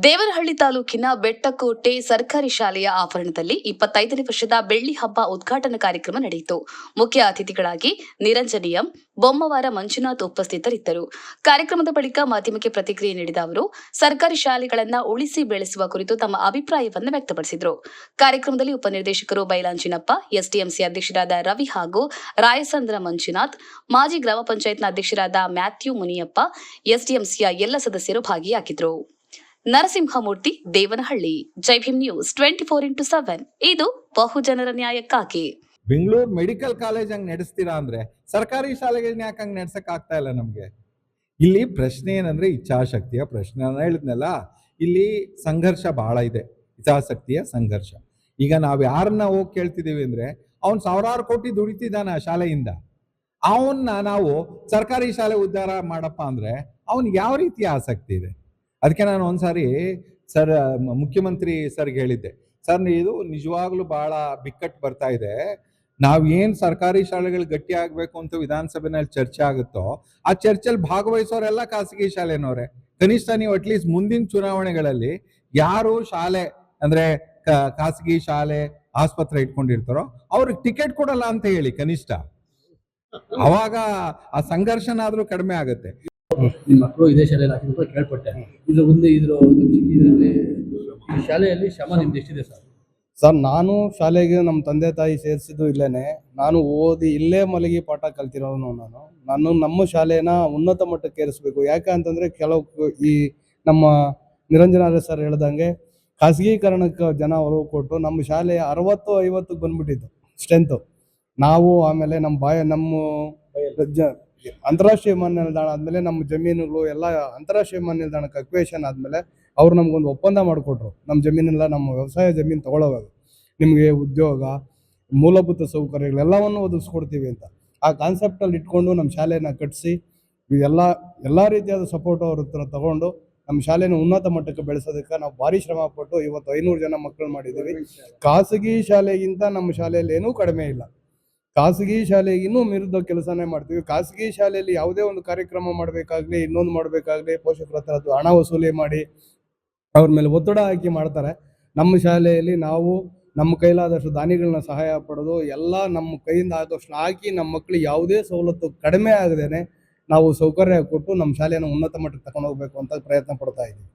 ದೇವನಹಳ್ಳಿ ತಾಲೂಕಿನ ಬೆಟ್ಟಕೋಟೆ ಸರ್ಕಾರಿ ಶಾಲೆಯ ಆವರಣದಲ್ಲಿ 25ನೇ ವರ್ಷದ ಬೆಳ್ಳಿ ಹಬ್ಬ ಉದ್ಘಾಟನಾ ಕಾರ್ಯಕ್ರಮ ನಡೆಯಿತು. ಮುಖ್ಯ ಅತಿಥಿಗಳಾಗಿ ನಿರಂಜನಿಯಂ, ಬೊಮ್ಮವಾರ ಮಂಜುನಾಥ್ ಉಪಸ್ಥಿತರಿದ್ದರು. ಕಾರ್ಯಕ್ರಮದ ಬಳಿಕ ಮಾಧ್ಯಮಕ್ಕೆ ಪ್ರತಿಕ್ರಿಯೆ ನೀಡಿದ ಅವರು, ಸರ್ಕಾರಿ ಶಾಲೆಗಳನ್ನು ಉಳಿಸಿ ಬೆಳೆಸುವ ಕುರಿತು ತಮ್ಮ ಅಭಿಪ್ರಾಯವನ್ನು ವ್ಯಕ್ತಪಡಿಸಿದರು. ಕಾರ್ಯಕ್ರಮದಲ್ಲಿ ಉಪನಿರ್ದೇಶಕರು ಬೈಲಾಂಜಿನಪ್ಪ, ಎಸ್ಡಿಎಂಸಿ ಅಧ್ಯಕ್ಷರಾದ ರವಿ ಹಾಗೂ ರಾಯಸಂದ್ರ ಮಂಜುನಾಥ್, ಮಾಜಿ ಗ್ರಾಮ ಪಂಚಾಯತ್ನ ಅಧ್ಯಕ್ಷರಾದ ಮ್ಯಾಥ್ಯೂ ಮುನಿಯಪ್ಪ, ಎಸ್ಡಿಎಂಸಿಯ ಎಲ್ಲ ಸದಸ್ಯರು ಭಾಗಿಯಾಗಿದ್ದರು. ನರಸಿಂಹಮೂರ್ತಿ, ದೇವನಹಳ್ಳಿ. ಜೈ ಭೀಮ್ ನ್ಯೂಸ್ 24x7 ಇದು ಬಹುಜನರ ನ್ಯಾಯಕ್ಕಾಗಿ. ಬೆಂಗಳೂರು ಮೆಡಿಕಲ್ ಕಾಲೇಜ್ ಹಂಗ್ ನಡೆಸ್ತೀರಾ ಅಂದ್ರೆ ಸರ್ಕಾರಿ ಶಾಲೆಗಳನ್ನ ಯಾಕೆ ಹಂಗ್ ನಡ್ಸಕ್ ಆಗ್ತಾ ಇಲ್ಲ ನಮ್ಗೆ? ಇಲ್ಲಿ ಪ್ರಶ್ನೆ ಏನಂದ್ರೆ ಇಚ್ಛಾಶಕ್ತಿಯ ಪ್ರಶ್ನೆ. ನಾನು ಹೇಳಿದ್ನಲ್ಲ, ಇಲ್ಲಿ ಸಂಘರ್ಷ ಬಹಳ ಇದೆ, ಇಚ್ಛಾಶಕ್ತಿಯ ಸಂಘರ್ಷ. ಈಗ ನಾವ್ ಯಾರನ್ನ ಹೋಗಿ ಕೇಳ್ತಿದೀವಿ ಅಂದ್ರೆ, ಅವ್ನ್ ಸಾವಿರಾರು ಕೋಟಿ ದುಡಿತಿದ್ದಾನ ಆ ಶಾಲೆಯಿಂದ, ಅವನ್ನ ನಾವು ಸರ್ಕಾರಿ ಶಾಲೆ ಉದ್ಧಾರ ಮಾಡಪ್ಪ ಅಂದ್ರೆ ಅವನ್ಗೆ ಯಾವ ರೀತಿ ಆಸಕ್ತಿ ಇದೆ? ಅದಕ್ಕೆ ನಾನು ಒಂದ್ಸಾರಿ ಸರ್ ಮುಖ್ಯಮಂತ್ರಿ ಸರ್ಗೆ ಹೇಳಿದ್ದೆ, ಸರ್ ಇದು ನಿಜವಾಗ್ಲೂ ಬಹಳ ಬಿಕ್ಕಟ್ಟು ಬರ್ತಾ ಇದೆ, ನಾವೇನ್ ಸರ್ಕಾರಿ ಶಾಲೆಗಳು ಗಟ್ಟಿ ಆಗ್ಬೇಕು ಅಂತ ವಿಧಾನಸಭೆನಲ್ಲಿ ಚರ್ಚೆ ಆಗುತ್ತೋ ಆ ಚರ್ಚೆಯಲ್ಲಿ ಭಾಗವಹಿಸೋರೆಲ್ಲ ಖಾಸಗಿ ಶಾಲೆನವ್ರೆ. ಕನಿಷ್ಠ ನೀವು ಅಟ್ಲೀಸ್ಟ್ ಮುಂದಿನ ಚುನಾವಣೆಗಳಲ್ಲಿ ಯಾರು ಶಾಲೆ ಅಂದ್ರೆ ಖಾಸಗಿ ಶಾಲೆ ಆಸ್ಪತ್ರೆ ಇಟ್ಕೊಂಡಿರ್ತಾರೋ ಅವ್ರಿಗೆ ಟಿಕೆಟ್ ಕೊಡಲ್ಲ ಅಂತ ಹೇಳಿ ಕನಿಷ್ಠ, ಅವಾಗ ಆ ಸಂಘರ್ಷನಾದ್ರೂ ಕಡಿಮೆ ಆಗುತ್ತೆ. ನಿಮ್ಮ ಮಕ್ಕಳು ಇದೇ ಶಾಲೆಯಲ್ಲಿ ಹಾಕಿದ್ರು ಕೇಳ್ಪಟ್ಟೆ. ಇದರಲ್ಲಿ ಶಾಲೆಯಲ್ಲಿ ಶ್ರಮ ನಿಮ್ದು ಎಷ್ಟಿದೆ ಸರ್? ಸರ್, ನಾನು ಶಾಲೆಗೆ ನಮ್ಮ ತಂದೆ ತಾಯಿ ಸೇರಿಸಿದ್ದು ಇಲ್ಲೇನೆ. ನಾನು ಓದಿ ಇಲ್ಲೇ ಮಲಗಿ ಪಾಠ ಕಲ್ತಿರೋನು. ನಮ್ಮ ಶಾಲೆನ ಉನ್ನತ ಮಟ್ಟಕ್ಕೆ ಏರಿಸಬೇಕು. ಯಾಕೆ ಅಂತಂದ್ರೆ ಕೆಲವು ಈ ನಮ್ಮ ನಿರಂಜನ ಸರ್ ಹೇಳ್ದಂಗೆ ಖಾಸಗೀಕರಣಕ್ಕೆ ಜನ ಒಲವು ಕೊಟ್ಟು ನಮ್ಮ ಶಾಲೆ 60-50 ಬಂದ್ಬಿಟ್ಟಿತ್ತು ಸ್ಟ್ರೆಂತ್. ನಾವು ಆಮೇಲೆ ನಮ್ಮ ಅಂತಾರಾಷ್ಟ್ರೀಯ ವಿಮಾನ ನಿಲ್ದಾಣ ಆದ್ಮೇಲೆ ನಮ್ಮ ಜಮೀನುಗಳು ಎಲ್ಲ ಅಂತಾರಾಷ್ಟ್ರೀಯ ವಿಮಾನ ನಿಲ್ದಾಣಕ್ಕೆ ಅಕ್ವೇಷನ್ ಆದ್ಮೇಲೆ ಅವ್ರು ನಮ್ಗೊಂದು ಒಪ್ಪಂದ ಮಾಡಿಕೊಟ್ರು. ನಮ್ಮ ಜಮೀನೆಲ್ಲ ನಮ್ಮ ವ್ಯವಸಾಯ ಜಮೀನು ತಗೊಳ್ಳೋವಾಗ ನಿಮಗೆ ಉದ್ಯೋಗ, ಮೂಲಭೂತ ಸೌಕರ್ಯಗಳೆಲ್ಲವನ್ನು ಒದಗಿಸ್ಕೊಡ್ತೀವಿ ಅಂತ ಆ ಕಾನ್ಸೆಪ್ಟಲ್ಲಿ ಇಟ್ಕೊಂಡು ನಮ್ಮ ಶಾಲೆನ ಕಟ್ಟಿಸಿ ಎಲ್ಲ ರೀತಿಯಾದ ಸಪೋರ್ಟ್ ಅವ್ರ ಹತ್ರ ತಗೊಂಡು ನಮ್ಮ ಶಾಲೆನ ಉನ್ನತ ಮಟ್ಟಕ್ಕೆ ಬೆಳೆಸೋದಕ್ಕೆ ನಾವು ಭಾರಿ ಶ್ರಮ ಪಟ್ಟು ಇವತ್ತು 500 ಜನ ಮಕ್ಕಳು ಮಾಡಿದ್ದೀವಿ. ಖಾಸಗಿ ಶಾಲೆಗಿಂತ ನಮ್ಮ ಶಾಲೆಯಲ್ಲಿ ಏನೂ ಕಡಿಮೆ ಇಲ್ಲ. ಖಾಸಗಿ ಶಾಲೆಗೆ ಇನ್ನೂ ಮೀರಿದ ಕೆಲಸನೇ ಮಾಡ್ತೀವಿ. ಖಾಸಗಿ ಶಾಲೆಯಲ್ಲಿ ಯಾವುದೇ ಒಂದು ಕಾರ್ಯಕ್ರಮ ಮಾಡಬೇಕಾಗ್ಲಿ, ಇನ್ನೊಂದು ಮಾಡಬೇಕಾಗ್ಲಿ, ಪೋಷಕರ ಹತ್ರ ಹಣ ವಸೂಲಿ ಮಾಡಿ ಅವ್ರ ಮೇಲೆ ಒತ್ತಡ ಹಾಕಿ ಮಾಡ್ತಾರೆ. ನಮ್ಮ ಶಾಲೆಯಲ್ಲಿ ನಾವು ನಮ್ಮ ಕೈಲಾದಷ್ಟು ದಾನಿಗಳನ್ನ ಸಹಾಯ ಪಡೆದು ಎಲ್ಲ ನಮ್ಮ ಕೈಯಿಂದ ಆದಷ್ಟು ಹಾಕಿ ನಮ್ಮ ಮಕ್ಕಳಿಗೆ ಯಾವುದೇ ಸವಲತ್ತು ಕಡಿಮೆ ಆಗದೇನೆ ನಾವು ಸೌಕರ್ಯ ಕೊಟ್ಟು ನಮ್ಮ ಶಾಲೆಯನ್ನು ಉನ್ನತ ಮಟ್ಟಕ್ಕೆ ತಗೊಂಡು ಹೋಗ್ಬೇಕು ಅಂತ ಪ್ರಯತ್ನ ಪಡ್ತಾ ಇದ್ದೀವಿ.